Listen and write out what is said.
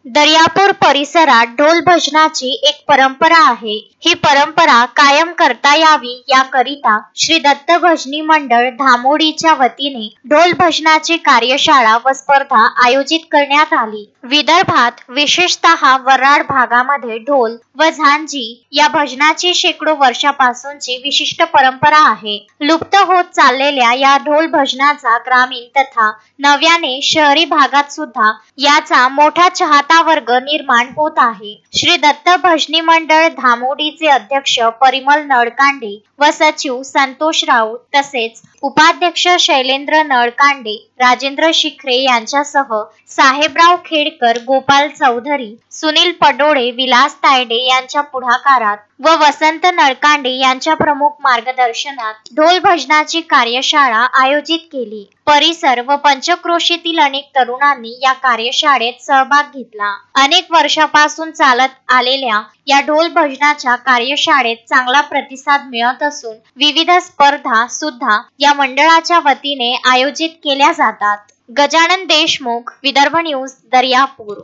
दर्यापूर परिसरात ढोल भजनाची एक परंपरा आहे. ही परंपरा कायम करता यावी याकरिता श्री दत्त भजनी मंडळ धामोडीच्या वतीने ढोल भजनाची कार्यशाळा व स्पर्धा आयोजित करण्यात आली. विदर्भात विशेषतः वऱ्हाड भागामध्ये ढोल व झांजी या भजनाची शेकडो वर्षापासूनची विशिष्ट परंपरा आहे. लुप्त होत चाललेल्या या ढोल भजनाचा ग्रामीण तथा नव्याने शहरी भागात सुद्धा याचा मोठा चाहता वर्ग निर्माण होत आहे. श्री दत्त भजनी मंडळ धामोडीचे अध्यक्ष परिमल नळकांडे व सचिव संतोष राऊत तसेच उपाध्यक्ष शैलेंद्र नळकांडे, राजेंद्र शिखरे यांच्यासह साहेबराव खेडकर, गोपाल चौधरी, सुनील पडोळे, विलास तायडे यांच्या पुढाकारात व वसंत नळकांडे यांच्या प्रमुख मार्गदर्शनात ढोल भजनाची कार्यशाळा आयोजित केली. परिसर व पंचक्रोशीतील अनेक तरुणांनी या कार्यशाळेत सहभाग घेतला. अनेक वर्षापासून चालत आलेल्या या ढोल भजनाच्या कार्यशाळेत चांगला प्रतिसाद मिळत असून विविध स्पर्धा सुद्धा या मंडळाच्या वतीने आयोजित केल्या जातात. गजानन देशमुख, विदर्भ न्यूज, दर्यापूर.